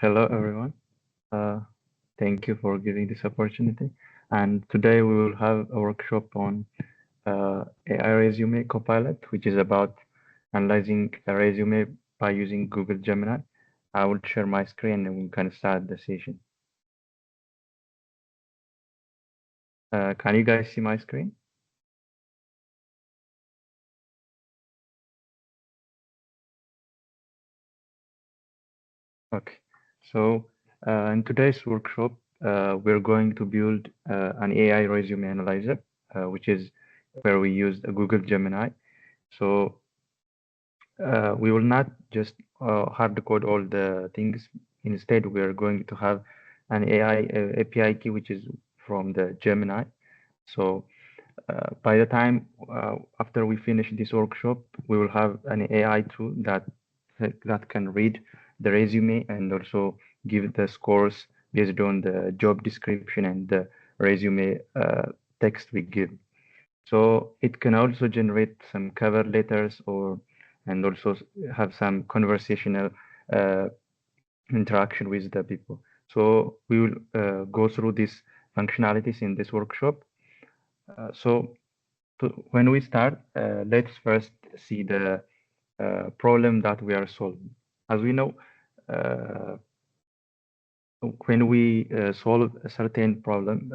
Hello, everyone. Uh, Thank you for giving this opportunity. And today we will have a workshop on AI resume Copilot, which is about analyzing a resume by using Google Gemini. I will share my screen and we can start the session. Can you guys see my screen? Okay. So in today's workshop, we're going to build an AI resume analyzer, which is where we use Google Gemini. So we will not just hard code all the things. Instead, we are going to have an AI API key, which is from the Gemini. So by the time after we finish this workshop, we will have an AI tool that can read the resume and also give the scores based on the job description and the resume text we give. So it can also generate some cover letters and also have some conversational uh, interaction with the people. So we will go through these functionalities in this workshop. When we start, let's first see the problem that we are solving. As we know, uh, when we solve a certain problem,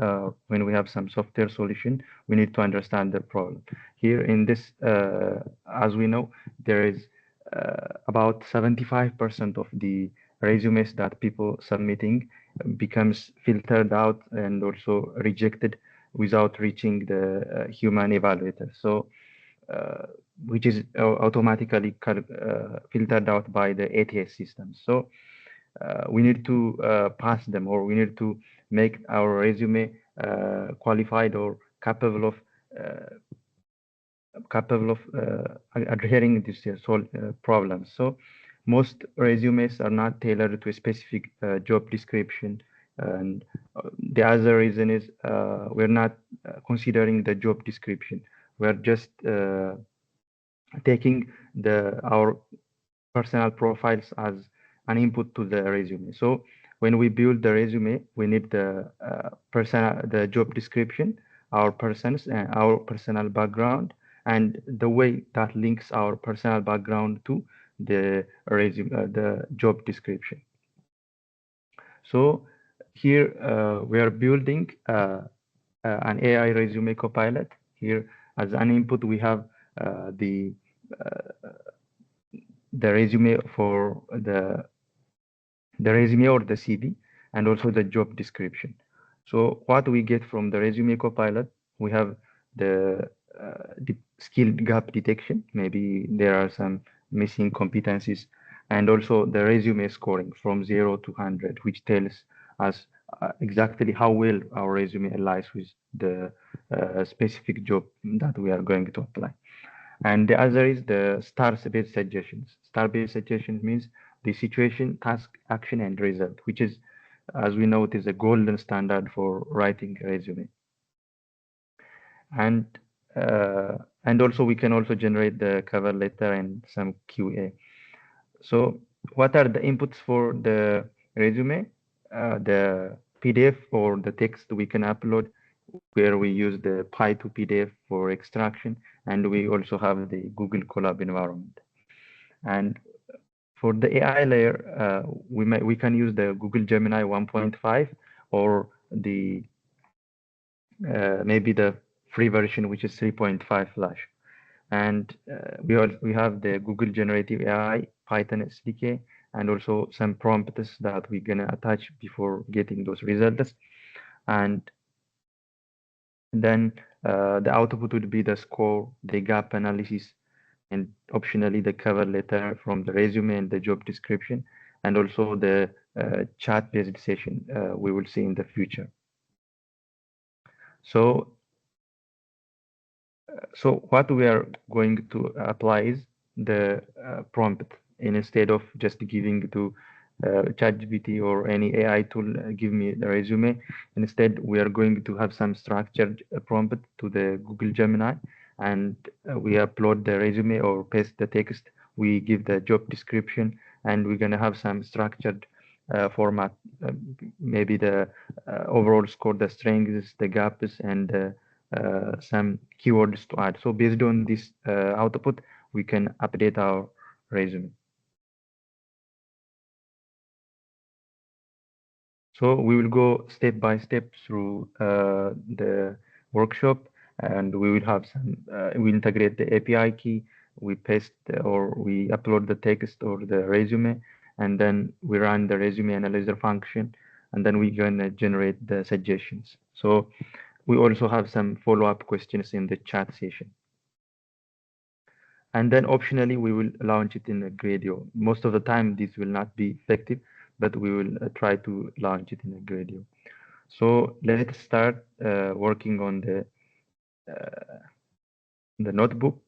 when we have some software solution, we need to understand the problem. Here in this, as we know, there is about 75% of the resumes that people submitting becomes filtered out and also rejected without reaching the human evaluator. So, which is automatically filtered out by the ATS system. So we need to pass them, or we need to make our resume qualified or capable of adhering these problems. So most resumes are not tailored to a specific job description, and the other reason is we're not considering the job description. We're just taking our personal profiles as an input to the resume. So when we build the resume, we need the job description, our persons, and our personal background, and the way that links our personal background to the resume, the job description. So here we are building an AI resume copilot. Here as an input, we have uh, the resume for the resume or the CV, and also the job description. So what we get from the resume copilot, we have the skill gap detection. Maybe there are some missing competencies, and also the resume scoring from 0 to 100, which tells us exactly how well our resume aligns with the specific job that we are going to apply. And the other is the star-based suggestions. Star-based suggestions means the situation, task, action, and result, which is, as we know, it is a golden standard for writing a resume. And and also we can also generate the cover letter and some QA. So what are the inputs for the resume? The PDF or the text we can upload, where we use the Py to PDF for extraction, and we also have the Google Colab environment. And for the AI layer, we can use the Google Gemini 1.5 or the maybe the free version, which is 3.5 Flash. And we have the Google Generative AI Python SDK, and also some prompts that we're gonna attach before getting those results. And then the output would be the score, the gap analysis, and optionally the cover letter from the resume and the job description, and also the chat-based session we will see in the future. So, what we are going to apply is the prompt. Instead of just giving to ChatGPT or any AI tool, give me the resume. Instead, we are going to have some structured prompt to the Google Gemini, and we upload the resume or paste the text. We give the job description, and we're gonna have some structured format, uh, maybe the overall score, the strings, the gaps, and some keywords to add. So based on this output, we can update our resume. So we will go step by step through the workshop, and we will have some, we integrate the API key, we paste or we upload the text or the resume, and then we run the resume analyzer function, and then we're gonna generate the suggestions. So we also have some follow-up questions in the chat session. And then optionally, we will launch it in a Gradio. Most of the time, this will not be effective, but we will try to launch it in a Gradio. So let's start working on the notebook.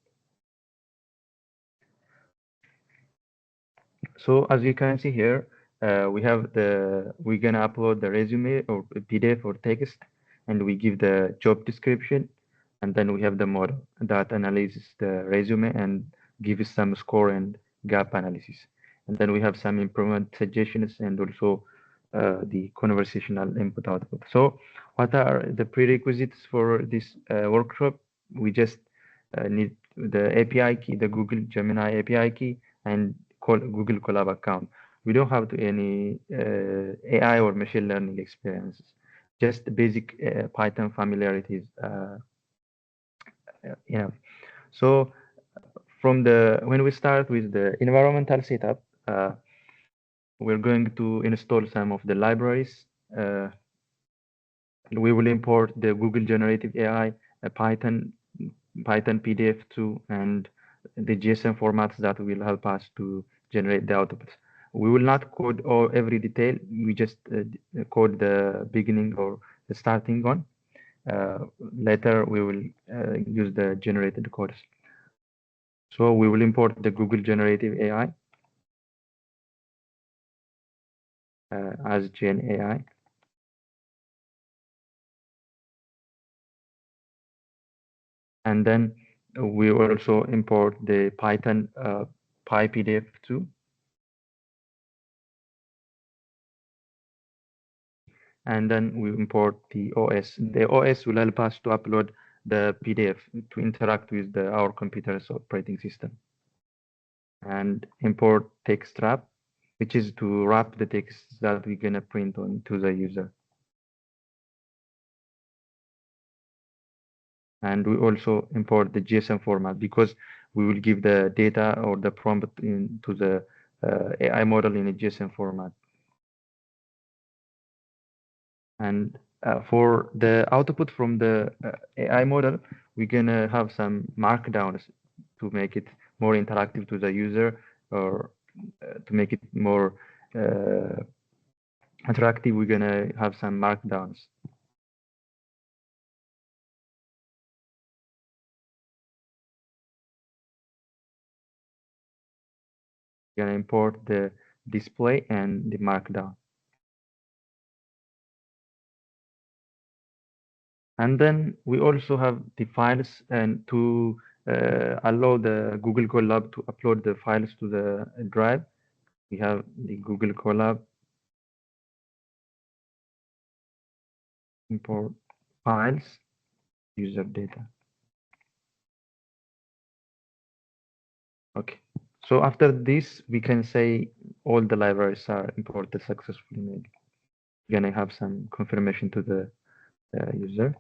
So as you can see here, we're gonna upload the resume or PDF or text, and we give the job description, and then we have the model that analyzes the resume and gives some score and gap analysis. And then we have some improvement suggestions and also the conversational input output. So what are the prerequisites for this workshop? We just need the API key, the Google Gemini API key, and Google Colab account. We don't have to any AI or machine learning experiences, just basic Python familiarities. Yeah. So when we start with the environmental setup, we're going to install some of the libraries. We will import the Google Generative AI, Python PDF2, and the JSON formats that will help us to generate the outputs. We will not code every detail. We just code the beginning or the starting one. Later, we will use the generated codes. So we will import the Google Generative AI as Gen AI. And then we also import the Python PyPDF2. And then we import the OS. The OS will help us to upload the PDF to interact with our computer's operating system. And import text wrap, which is to wrap the text that we're gonna print on to the user. And we also import the JSON format because we will give the data or the prompt into the AI model in a JSON format. And for the output from the AI model, we're gonna have some markdowns to make it more interactive to the user, or to make it more interactive. We're gonna have some markdowns. We're gonna import the display and the markdown. And then we also have the files, and to allow the Google Colab to upload the files to the drive, we have the Google Colab import files, user data. Okay. So after this, we can say all the libraries are imported successfully. Maybe gonna have some confirmation to the user.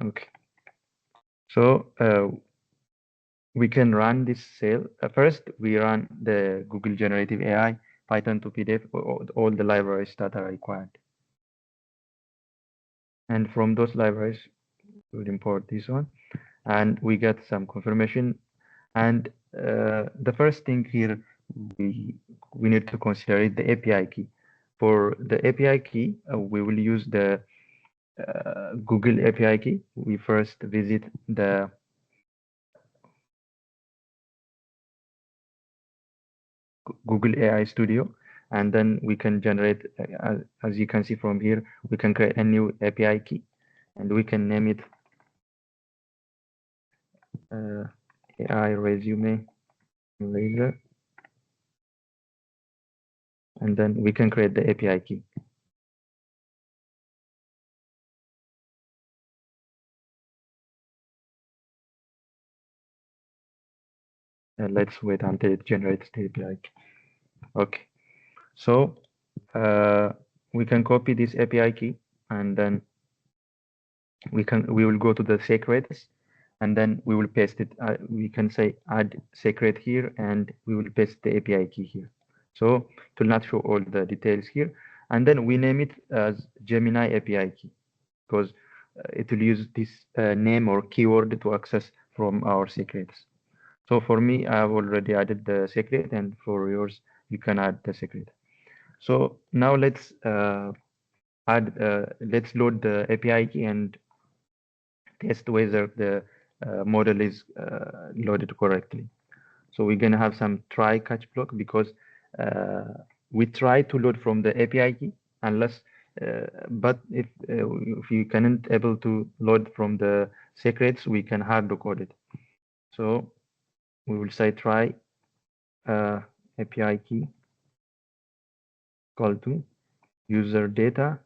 Okay. So we can run this sale. First, we run the Google Generative AI, Python to PDF, all the libraries that are required. And from those libraries, we will import this one, and we get some confirmation. And the first thing here we need to consider is the API key. For the API key, we will use the Google API key. We first visit the Google AI Studio, and then we can generate, as you can see from here, we can create a new API key, and we can name it AI resume laser, and then we can create the API key. Let's wait until it generates the API key. Okay, so we can copy this API key, and then we will go to the secrets, and then we will paste it. We can say add secret here, and we will paste the API key here. So it will not show all the details here, and then we name it as Gemini API key, because it will use this name or keyword to access from our secrets. So for me, I've already added the secret, and for yours, you can add the secret. So now let's let's load the API key and test whether the model is loaded correctly. So we're gonna have some try catch block, because we try to load from the API key, unless but if you cannot able to load from the secrets, we can hard code it. So we will say try API key equal to user data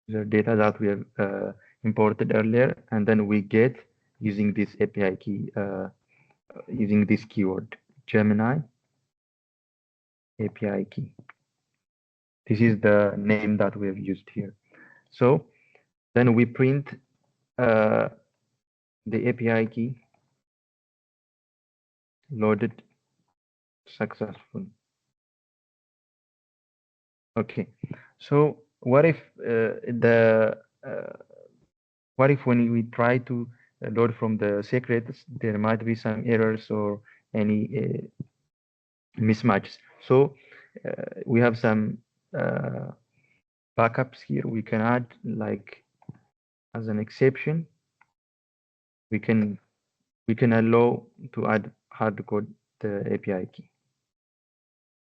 that we have imported earlier, and then we get using this API key using this keyword Gemini API key. This is the name that we have used here. So then we print the API key loaded successful. Okay, so what if what if when we try to load from the secrets, there might be some errors or any mismatches? So we have some backups here. We can add, like, as an exception, we can allow to add hard code the API key.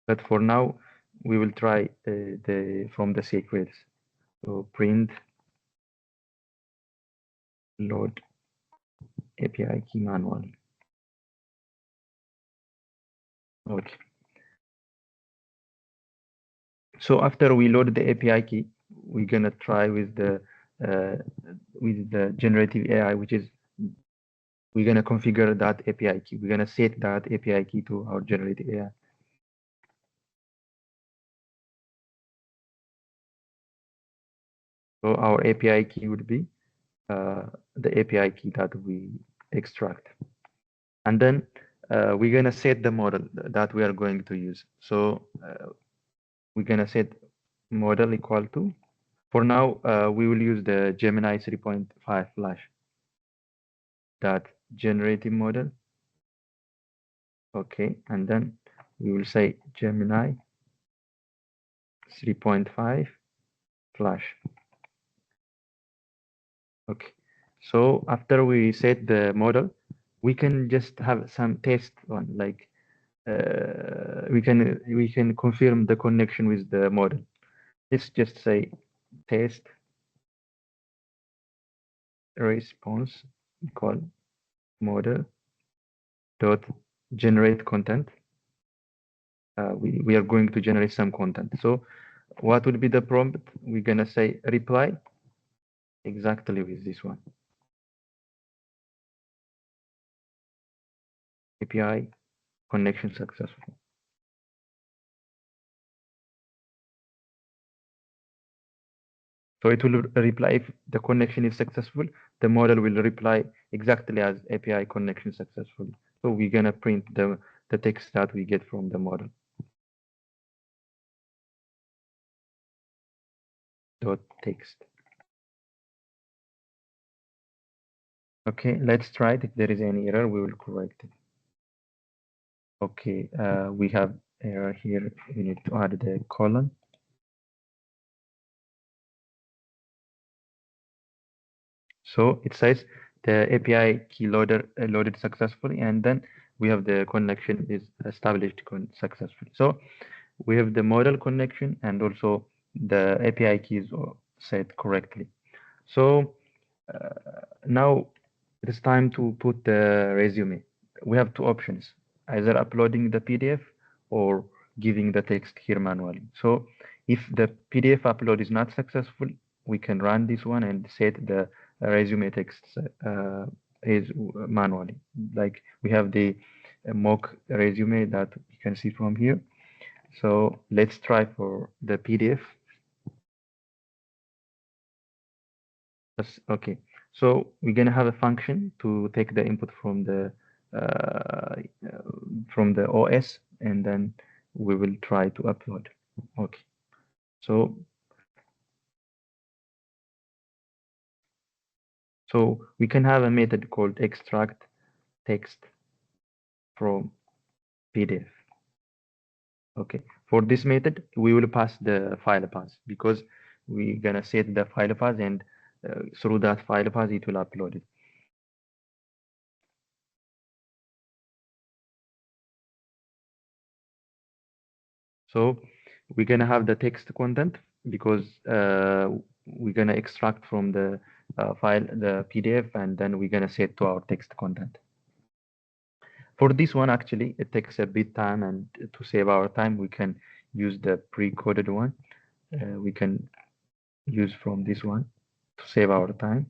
But for now, we will try from the secrets. So print load API key manually. Okay. So after we load the API key, we're gonna try with the generative AI, which is we're gonna configure that API key. We're gonna set that API key to our generative AI. So our API key would be the API key that we extract. And then we're gonna set the model that we are going to use. So we're gonna set model equal to, for now, we will use the Gemini 3.5 Flash that generative model. Okay, and then we will say Gemini 3.5 Flash. Okay, so after we set the model, we can just have some test one, like we can confirm the connection with the model. Let's just say test response equal model dot generate content. We are going to generate some content. So what would be the prompt? We're gonna say reply exactly with this one. API connection successful. So it will reply if the connection is successful. The model will reply exactly as API connection successful. So we're gonna print the text that we get from the model. Dot text. Okay, let's try it. If there is any error, we will correct it. Okay, we have error here. We need to add the colon. So it says the API key loaded successfully, and then we have the connection is established successfully. So we have the model connection, and also the API keys are set correctly. So now it is time to put the resume. We have two options, either uploading the PDF or giving the text here manually. So if the PDF upload is not successful, we can run this one and set the resume text is manually. Like we have the mock resume that you can see from here. So let's try for the PDF. Okay, so we're gonna have a function to take the input uh, from the OS, and then we will try to upload. Okay, so we can have a method called extract text from PDF. Okay, for this method, we will pass the file path because we're gonna set the file path, and through that file path, it will upload it. So we're gonna have the text content because we're gonna extract from the file, the PDF, and then we're gonna set to our text content. For this one, actually, it takes a bit time, and to save our time, we can use the pre-coded one. We can use from this one to save our time,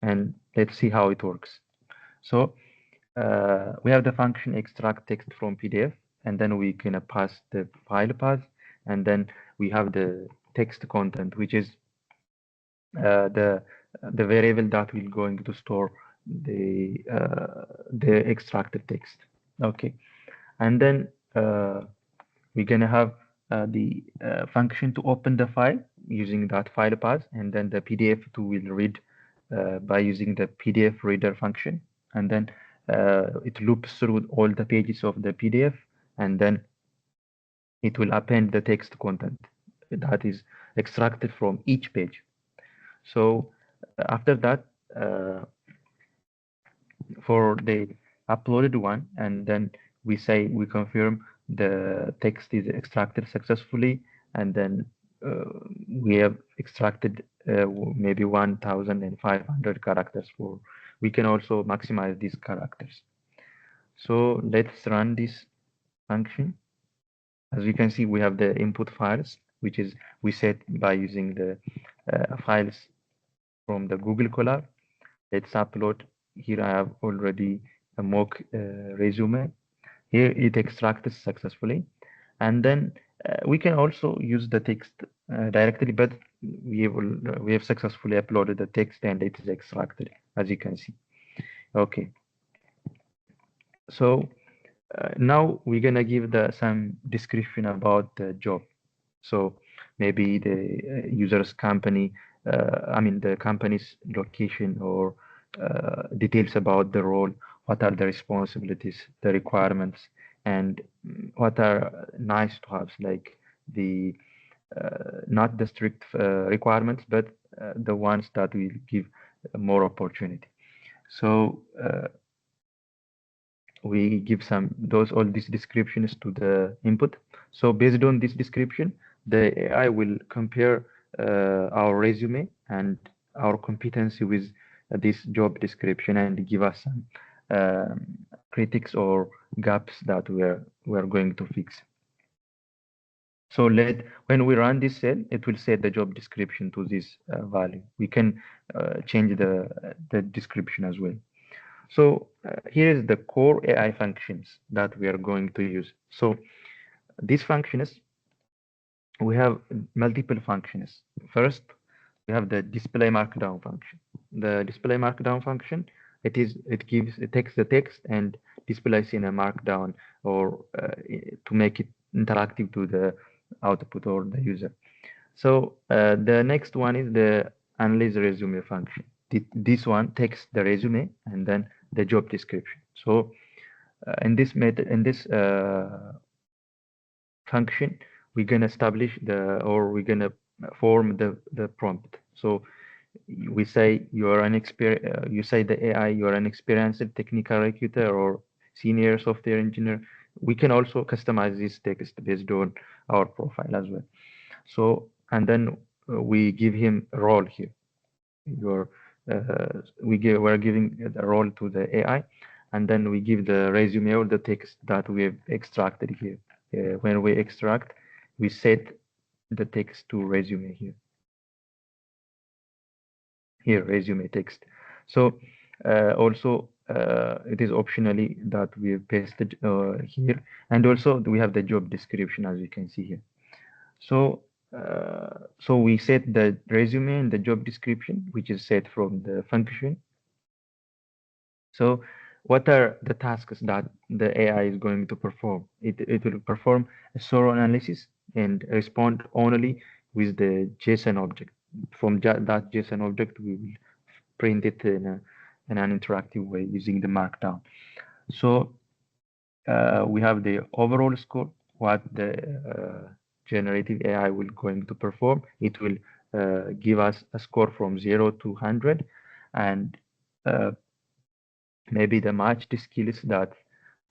and let's see how it works. So we have the function extract text from PDF, and then we can pass the file path, and then we have the text content, which is the variable that will going to store the extracted text. Okay, and then we're gonna have the function to open the file using that file path, and then the PDF2 will read by using the PDF reader function, and then it loops through all the pages of the PDF, and then it will append the text content that is extracted from each page. So after that, for the uploaded one, and then we say we confirm the text is extracted successfully, and then we have extracted maybe 1,500 characters. For we can also maximize these characters. So let's run this function. As you can see, we have the input files, which is we set by using the files from the Google Colab. Let's upload. Here I have already a mock resume. Here it extracted successfully, and then we can also use the text directly, but we have successfully uploaded the text and it is extracted, as you can see. Okay, so now we're gonna give some description about the job. So maybe the user's company, I mean the company's location, or details about the role, what are the responsibilities, the requirements, and what are nice to have, like the not the strict requirements, but the ones that will give more opportunity. So we give all these descriptions to the input. So based on this description, the AI will compare our resume and our competency with this job description and give us some critics or gaps that we're going to fix. So when we run this cell, it will set the job description to this value. We can change the description as well. So here is the core AI functions that we are going to use. So these functions, we have multiple functions. First, we have the display markdown function. The display markdown function, it takes the text and displays in a markdown, or to make it interactive to the output or the user. So the next one is the analyze resume function. This one takes the resume and then the job description. So in this method, in this function, we're gonna establish we're gonna form the prompt. So we say you say the AI, you are an experienced technical recruiter or senior software engineer. We can also customize this text based on our profile as well. So, and then we give him a role here. You're we're giving the role to the AI, and then we give the resume or the text that we have extracted here. When we extract, we set the text to resume here. Here, resume text. So also it is optionally that we have pasted here, and also we have the job description as you can see here. So so we set the resume and the job description, which is set from the function. So what are the tasks that the AI is going to perform? It will perform a thorough analysis and respond only with the JSON object. From that JSON object, we will print it in an interactive way using the markdown. So we have the overall score, what the generative AI will going to perform. It will give us a score from 0 to 100, and maybe the matched skills that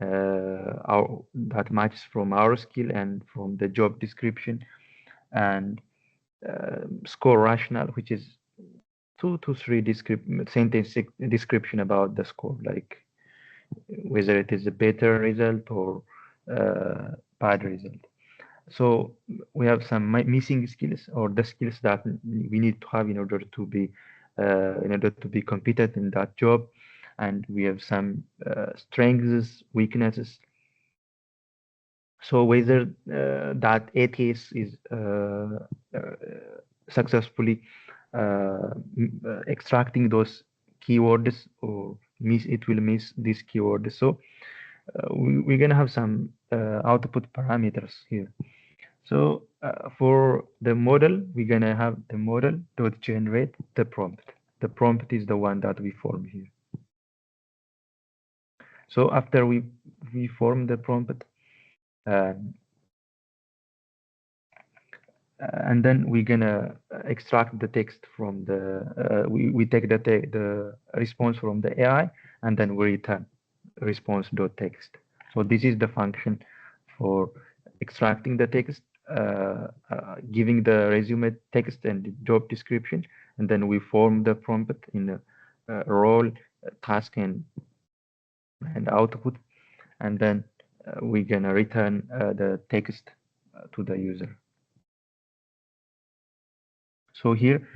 that matches from our skill and from the job description, and score rational, which is 2 to 3 sentence description about the score, like whether it is a better result or bad result. So we have some missing skills, or the skills that we need to have in order to be competent in that job, and we have some strengths, weaknesses. So whether that ATS is successfully extracting those keywords, or it will miss these keywords. So we're gonna have some output parameters here. So for the model, we're gonna have the model dot generate the prompt. The prompt is the one that we form here. So after we form the prompt, and then we're gonna extract the text from the we take the response from the AI, and then we return response.text. So this is the function for extracting the text, giving the resume text and the job description, and then we form the prompt in a role, task, and output, and then we're gonna return the text to the user. So here,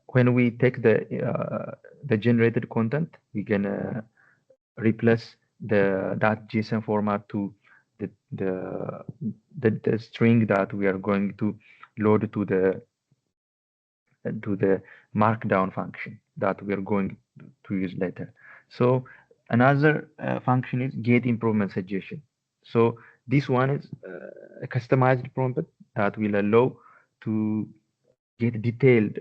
when we take the generated content, we can replace that JSON format to the string that we are going to load to the markdown function that we are going to use later. So another function is get improvement suggestion. So this one is a customized prompt that will allow to get detailed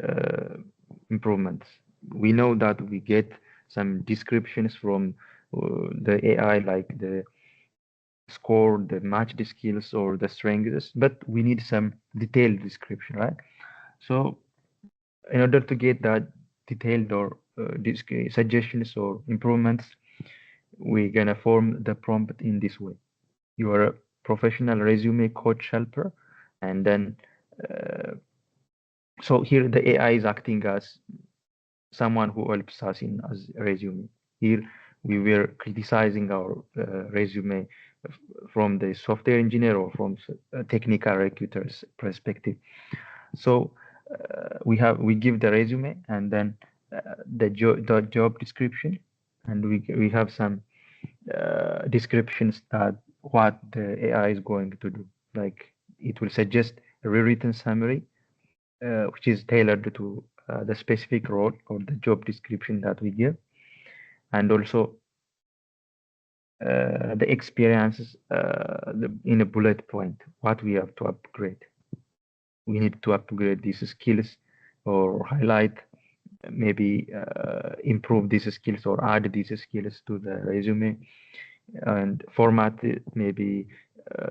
improvements. We know that we get some descriptions from the AI, like the score, the matched skills, or the strengths, but we need some detailed description, right? So in order to get that detailed or suggestions or improvements, we're gonna form the prompt in this way. You are a professional resume coach helper, and then so here the AI is acting as someone who helps us in as resume. Here we were criticizing our resume from the software engineer or from a technical recruiter's perspective. So we give the resume, and then the job description, and we have some descriptions that what the AI is going to do. Like it will suggest a rewritten summary, which is tailored to the specific role or the job description that we give, and also the experiences in a bullet point, what we have to upgrade. We need to upgrade these skills, or highlight, maybe improve these skills, or add these skills to the resume, and format maybe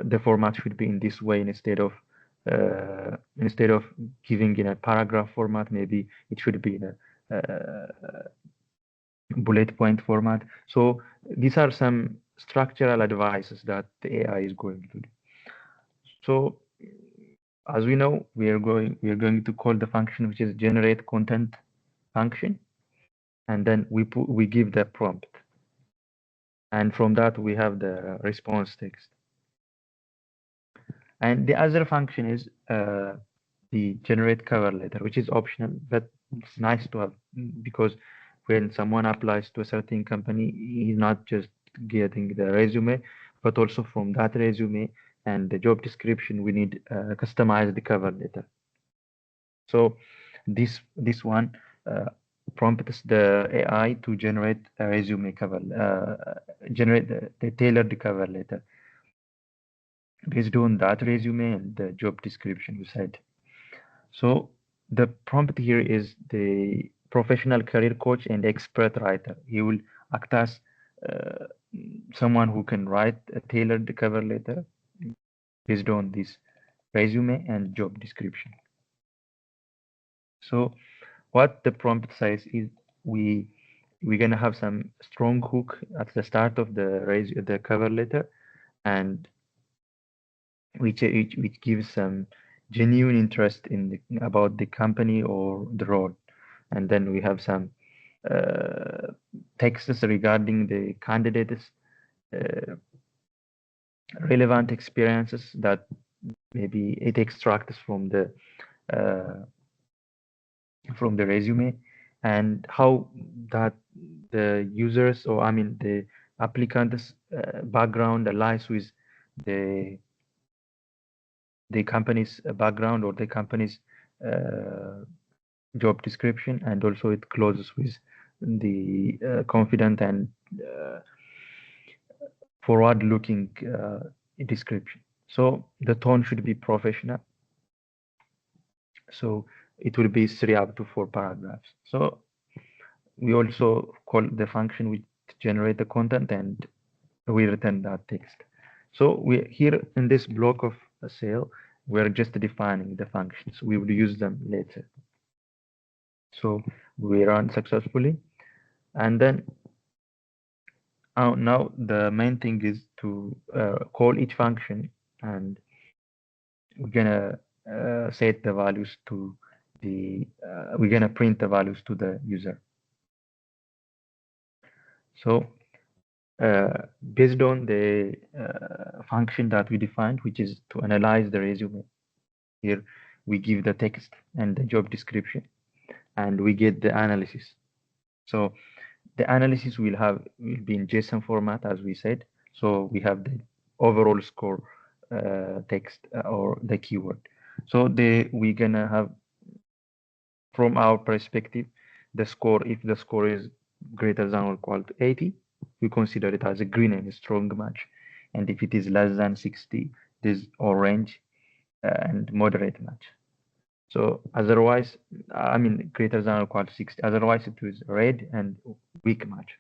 the format should be in this way instead of giving in a paragraph format. Maybe it should be in a bullet point format. So these are some structural advices that the AI is going to do. So as we know, we are going to call the function which is generate content function. and then we give the prompt, and from that we have the response text. And the other function is the generate cover letter, which is optional, but it's nice to have because when someone applies to a certain company, he's not just getting the resume, but also from that resume and the job description, we need customize the cover letter. So this one prompts the AI to generate a resume cover, generate the tailored cover letter based on that resume and the job description you said. So the prompt here is the professional career coach and expert writer. He will act as uh, someone who can write a tailored cover letter based on this resume and job description. So what the prompt says is we're gonna have some strong hook at the start of the cover letter, and which gives some genuine interest in about the company or the role. And then we have some texts regarding the candidates' uh, relevant experiences that maybe it extracts uh, from the resume, and how that the users, or I mean the applicant's background aligns with the the company's background or the company's uh, job description, and also it closes with the confident and forward-looking description. So the tone should be professional. So it will be 3 up to 4 paragraphs. So we also call the function which generate the content, and we return that text. So we here in this block of a sale, we're just defining the functions. We will use them later. So we run successfully, and then now the main thing is to call each function, and we're gonna set the values to we're gonna print the values to the user. So based on the function that we defined, which is to analyze the resume, here we give the text and the job description, and we get the analysis. So the analysis will be in JSON format, as we said. So we have the overall score text or the keyword. So we're gonna have, from our perspective, the score. If the score is greater than or equal to 80, we consider it as a green and a strong match. And if it is less than 60, it is orange and moderate match. So otherwise, I mean greater than or equal to 60. Otherwise, it is red and weak match.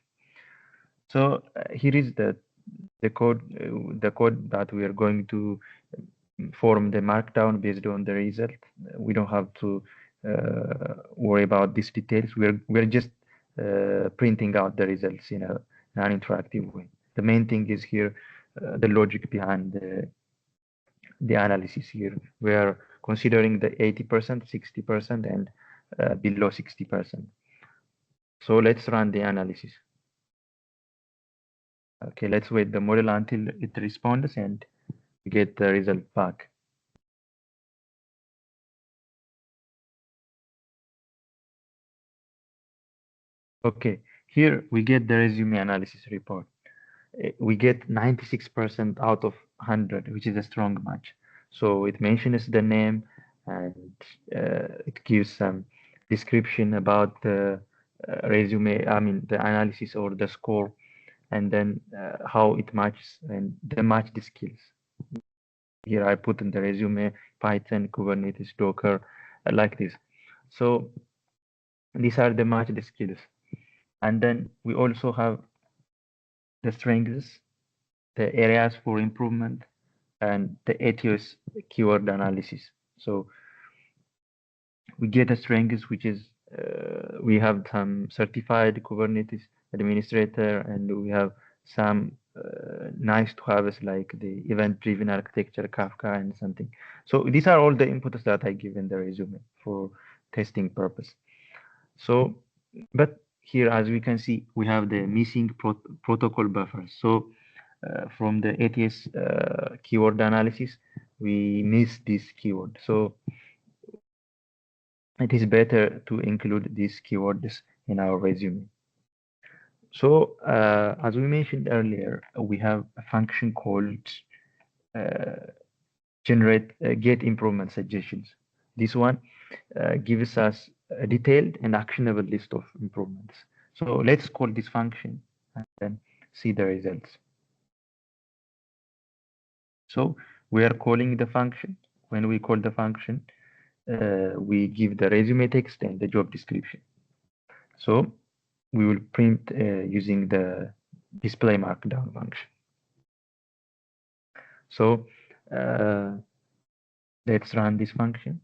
So here is the code that we are going to form the markdown based on the result. We don't have to worry about these details. We're just printing out the results in an interactive way. The main thing is here the logic behind the analysis here. We are considering the 80%, 60%, and below 60%. So let's run the analysis. Okay, let's wait the model until it responds and get the result back. Okay, here we get the resume analysis report. We get 96% out of 100, which is a strong match. So it mentions the name, and it gives some description about the resume, I mean the analysis or the score, and then how it matches and the matched skills. Here I put in the resume, Python, Kubernetes, Docker, like this. So these are the matched skills. And then we also have the strengths, the areas for improvement, and the ATOS keyword analysis. So we get a strengths, which is we have some certified Kubernetes administrator, and we have some nice to have like the event-driven architecture, Kafka, and something. So these are all the inputs that I give in the resume for testing purpose. So, but here, as we can see, we have the missing protocol buffers. So from the ATS keyword analysis, we miss this keyword. So it is better to include these keywords in our resume. So as we mentioned earlier, we have a function called uh, generate get improvement suggestions. This one gives us a detailed and actionable list of improvements. So let's call this function and then see the results. So we are calling the function. When we call the function, we give the resume text and the job description. So we will print using the display markdown function. So let's run this function.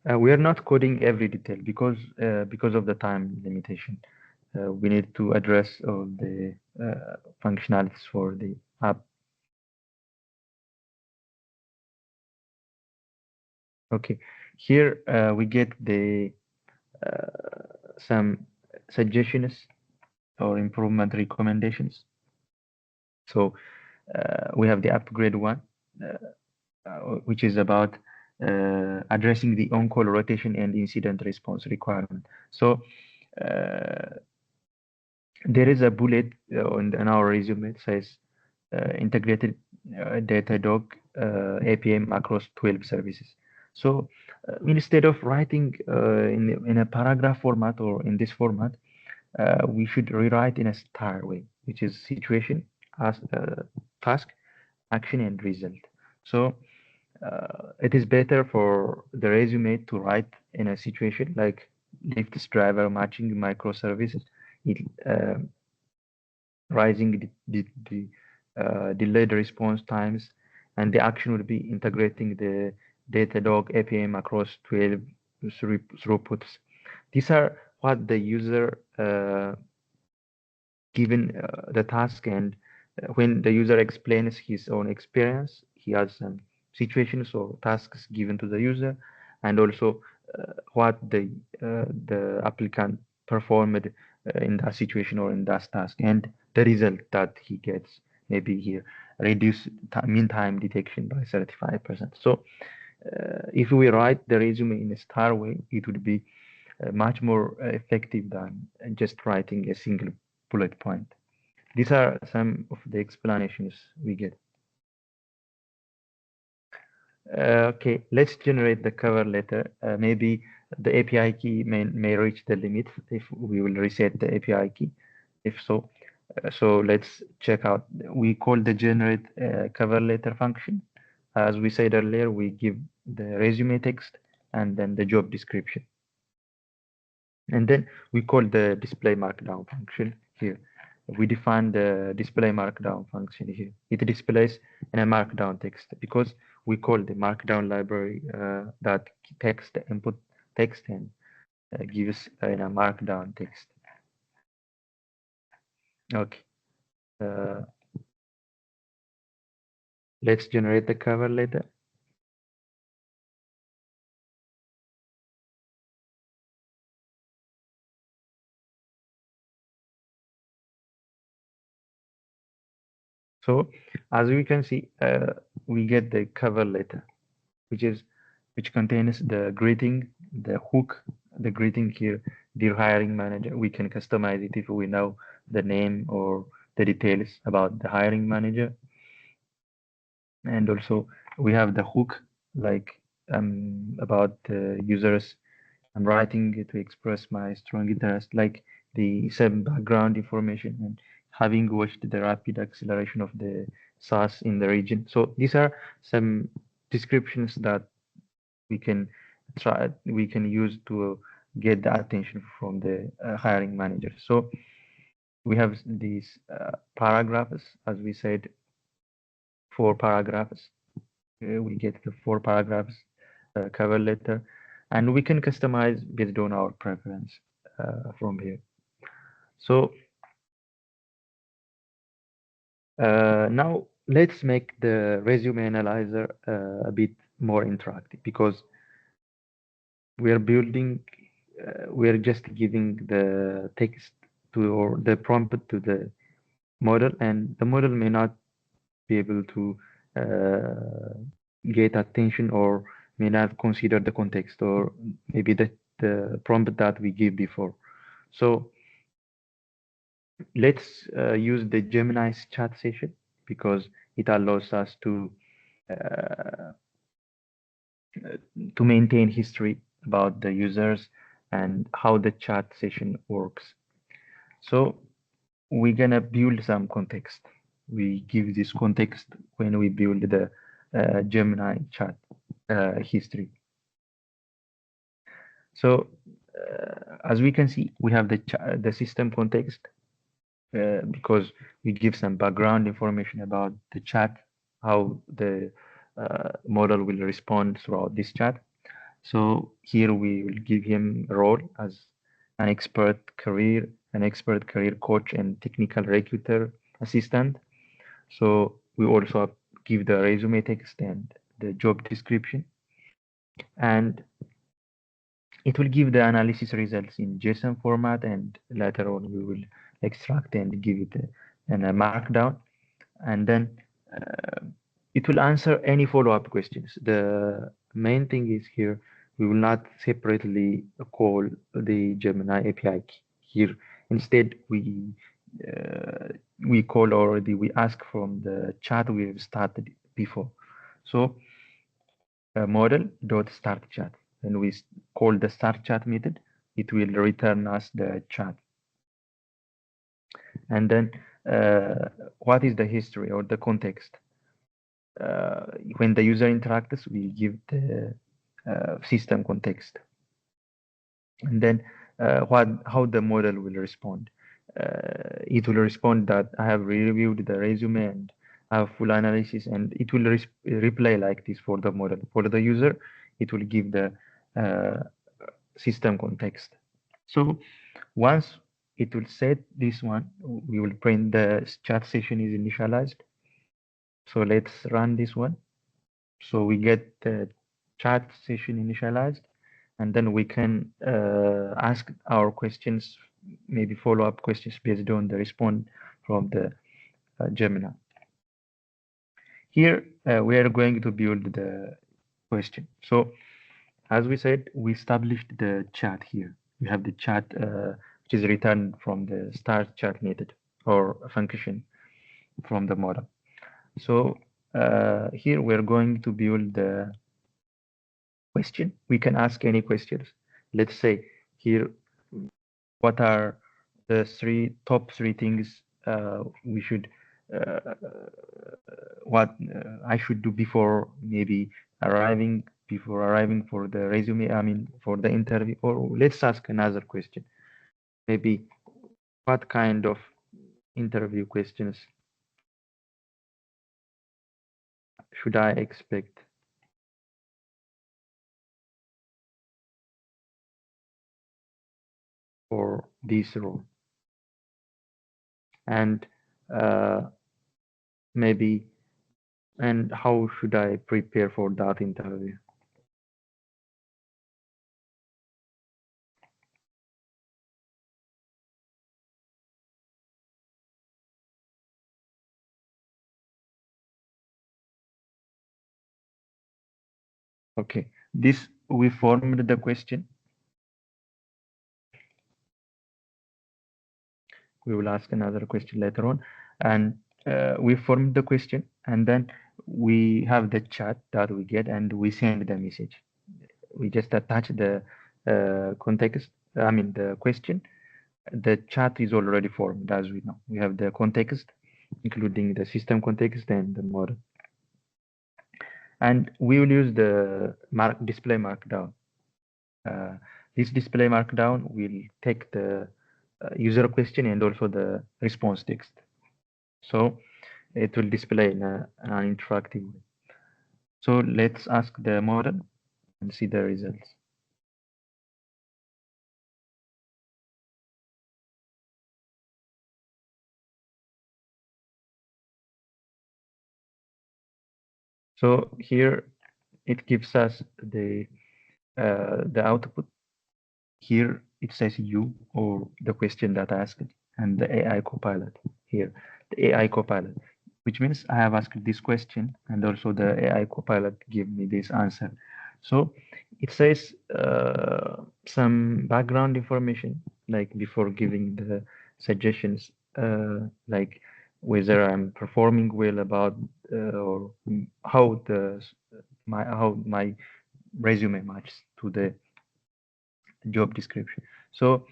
We are not coding every detail because of the time limitation. We need to address all the functionalities for the app. Okay, here we get the some suggestions or improvement recommendations. So we have the upgrade one, which is about addressing the on-call rotation and incident response requirement. So there is a bullet in our resume. It says integrated Datadog APM across 12 services. So instead of writing in a paragraph format or in this format, we should rewrite in a star way, which is situation, as, task, action, and result. So it is better for the resume to write in a situation like Lyft's driver matching microservices. It rising the delayed response times, and the action would be integrating the Datadog APM across 12 throughputs. These are what the user given the task, and when the user explains his own experience, he has some situations or tasks given to the user, and also what the applicant performed in that situation or in that task, and the result that he gets. Maybe here reduce mean time detection by 35%. So if we write the resume in a star way, it would be much more effective than just writing a single bullet point. These are some of the explanations we get. Okay, let's generate the cover letter. Maybe the API key may reach the limit if we will reset the API key. If so, so let's check out. We call the generate cover letter function. As we said earlier, we give the resume text and then the job description. And then we call the display markdown function here. We define the display markdown function here. It displays in a markdown text because we call the markdown library that text input text and gives in a markdown text. Okay. Let's generate the cover letter. So as we can see, we get the cover letter, which contains the greeting, the hook, the greeting here, dear hiring manager. We can customize it if we know the name or the details about the hiring manager. And also we have the hook, like about the users. I'm writing to express my strong interest, like some background information and having watched the rapid acceleration of the SaaS in the region. So these are some descriptions that we can use to get the attention from the hiring manager. So we have these paragraphs, as we said, 4 paragraphs. We get the 4 paragraphs cover letter, and we can customize based on our preference from here. So now let's make the resume analyzer a bit more interactive, because we are building, we are just giving the text to or the prompt to the model, and the model may not be able to get attention or may not consider the context or maybe the prompt that we give before. So let's use the Gemini's chat session because it allows us uh, to maintain history about the users and how the chat session works. So we're gonna build some context. We give this context when we build the Gemini chat history. So as we can see, we have the system context because we give some background information about the chat, how the model will respond throughout this chat. So here we will give him a role as an expert career coach and technical recruiter assistant. So we also give the resume text and the job description, and it will give the analysis results in JSON format, and later on we will extract and give it a markdown, and then uh, it will answer any follow-up questions. The main thing is here we will not separately call the Gemini API key here. Instead, we call already, we ask from the chat we have started before. So model dot start chat. When we call the start chat method, it will return us the chat. And then what is the history or the context? When the user interacts, we give the system context. And then how the model will respond. It will respond that I have reviewed the resume and I have full analysis, and it will reply like this for the model. For the user, it will give the uh, system context. So once it will set this one, we will print the chat session is initialized. So let's run this one. So we get the chat session initialized, and then we can ask our questions, maybe follow-up questions based on the response from the Gemini. Here we are going to build the question. So as we said, we established the chat here. We have the chat which is returned from the start chat method or function from the model. So here we're going to build the question. We can ask any questions. Let's say here, what are the top three things we should, uh, what I should do before maybe before arriving for the resume, I mean, for the interview, or let's ask another question. Maybe what kind of interview questions should I expect for this role? And uh, maybe, and how should I prepare for that interview? Okay, this we formed the question. We will ask another question later on, and we formed the question, and then we have the chat that we get, and we send the message. We just attach the context. I mean the question. The chat is already formed, as we know. We have the context, including the system context and the model, and we will use the display markdown. Uh, this display markdown will take the user question and also the response text. So it will display in an interactive way. So let's ask the model and see the results. So here it gives us the the output here it says you or the question that I asked and the AI copilot here, the AI copilot, which means I have asked this question and also the AI copilot give me this answer. So it says some background information like before giving the suggestions, like whether I'm performing well about or how my resume matches to the job description. So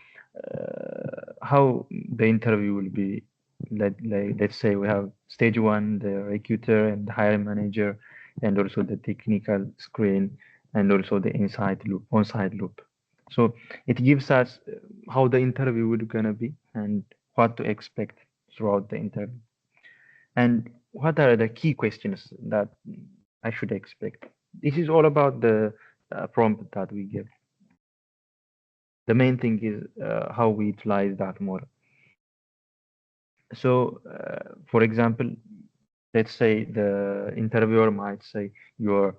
how the interview will be, let's say we have stage one, the recruiter and the hiring manager, and also the technical screen, and also the on-site loop. So it gives us how the interview will gonna be and what to expect throughout the interview, and what are the key questions that I should expect. This is all about the prompt that we give. The main thing is how we utilize that model. So, for example, let's say the interviewer might say you're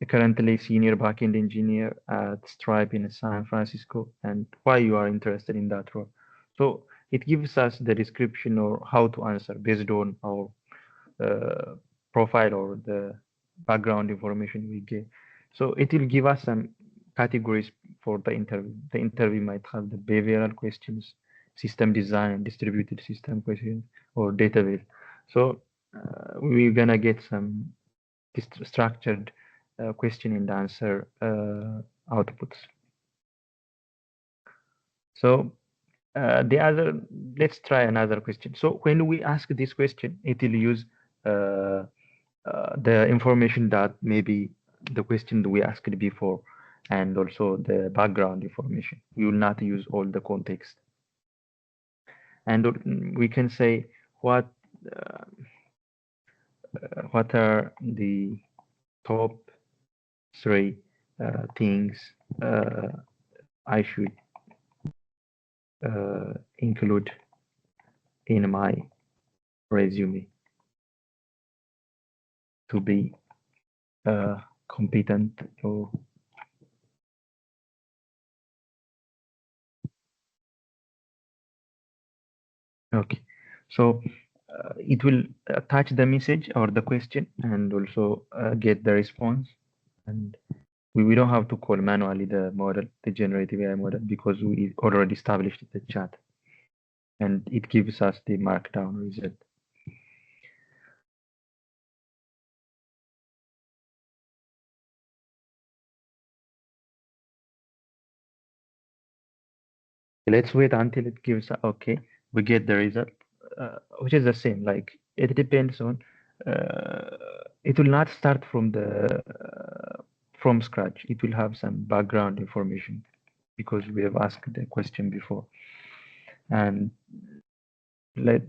currently senior backend engineer at Stripe in San Francisco, and why you are interested in that role. So it gives us the description or how to answer based on our uh, profile or the background information we give. So it will give us some categories for the interview. The interview might have the behavioral questions, system design, distributed system questions, or database. So we're gonna get some structured question and answer outputs. So the other, let's try another question. So when we ask this question, it will use uh, the information that maybe the question that we asked before, and also the background information. We will not use all the context. And we can say what uh, what are the top three things I should include in my resume to be competent or okay. So it will attach the message or the question and also get the response. And we don't have to call manually the model, the generative AI model, because we already established the chat and it gives us the markdown result. Let's wait until it gives okay. We get the result, which is the same. Like it depends on. It will not start from scratch. It will have some background information because we have asked the question before. And let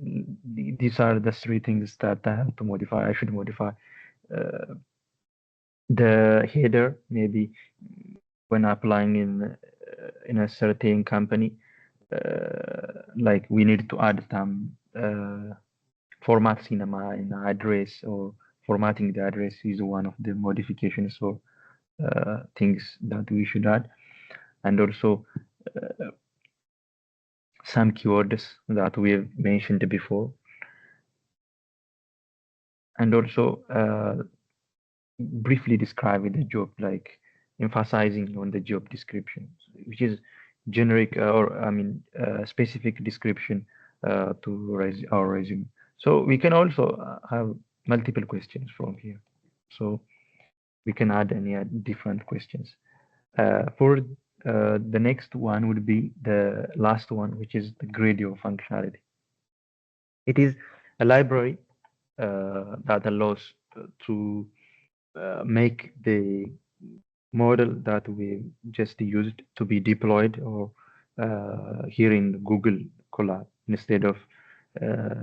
these are the three things that I have to modify. I should modify uh, the header maybe when applying in a certain company. Like we need to add some formats in address, or formatting the address is one of the modifications or things that we should add, and also some keywords that we have mentioned before, and also briefly describing the job, like emphasizing on the job description, which is generic or I mean specific description to our resume. So we can also have multiple questions from here. So we can add any different questions. For the next one would be the last one, which is the Gradio functionality. It is a library that allows to make the model that we just used to be deployed or here in Google Colab instead of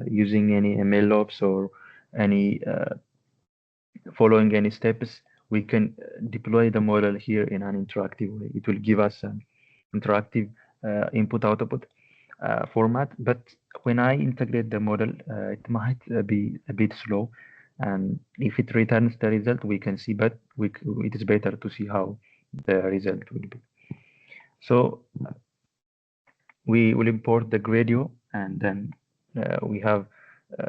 using any MLOps or any following any steps. We can deploy the model here in an interactive way. It will give us an interactive input-output format, but when I integrate the model, it might be a bit slow. And if it returns the result, we can see, but it is better to see how the result will be. So we will import the Gradio, and then we have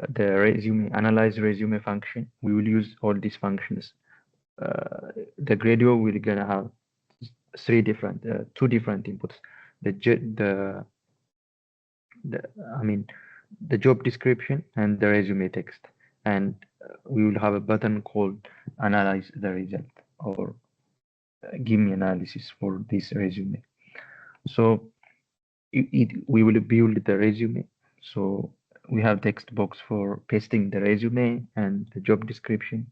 the resume analyze resume function. We will use all these functions. The Gradio we're gonna have two different inputs. The j- the I mean the job description and the resume text, and we will have a button called analyze the result or give me analysis for this resume. So we will build the resume. So we have text box for pasting the resume and the job description,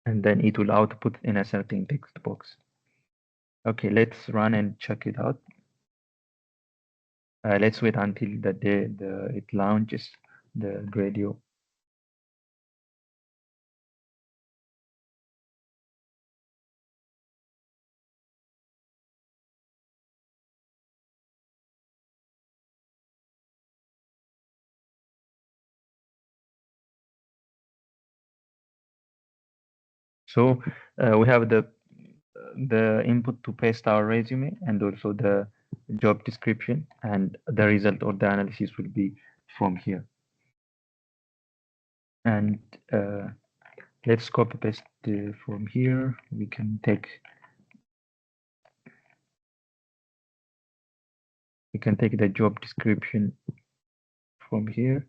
and then it will output in a certain text box. Okay, let's run and check it out. Let's wait until the day it launches the radio. So we have the input to paste our resume and also the job description, and the result or the analysis will be from here. And let's copy paste from here. We can take the job description from here.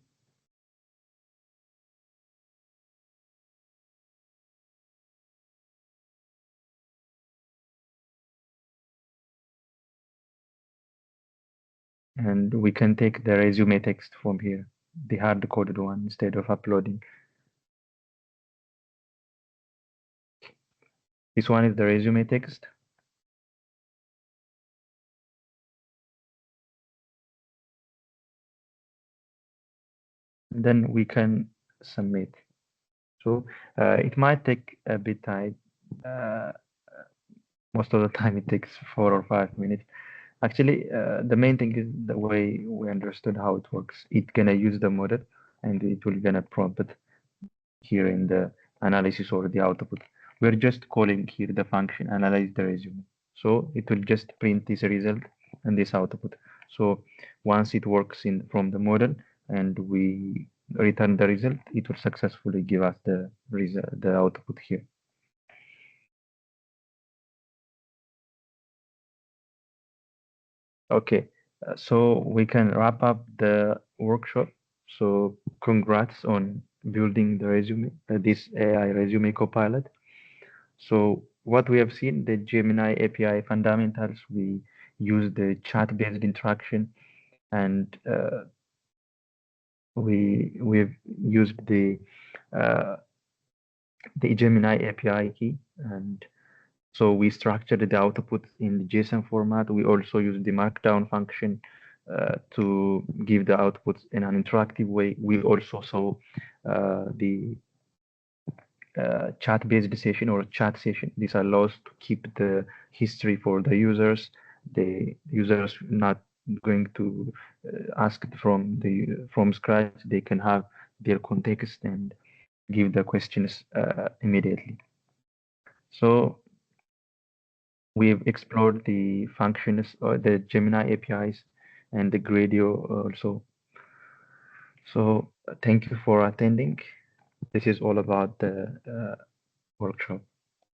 And we can take the resume text from here, the hard-coded one, instead of uploading. This one is the resume text. Then we can submit. So it might take a bit time. Most of the time it takes 4 or 5 minutes. Actually, the main thing is the way we understood how it works. It gonna use the model and it will gonna prompt it here in the analysis or the output. We're just calling here the function analyze the resume. So it will just print this result and this output. So once it works in from the model and we return the result, it will successfully give us the result, the output here. Okay, so we can wrap up the workshop. So congrats on building the resume, this AI resume copilot. So what we have seen, the Gemini API fundamentals, we use the chat-based interaction, and we've used uh, the Gemini API key, and so we structured the output in the JSON format. We also use the Markdown function to give the outputs in an interactive way. We also saw the chat-based session or chat session. This allows to keep the history for the users. The users not going to ask from scratch. They can have their context and give the questions immediately. So we've explored the functions or the Gemini APIs and the Gradio also. So thank you for attending. This is all about the workshop.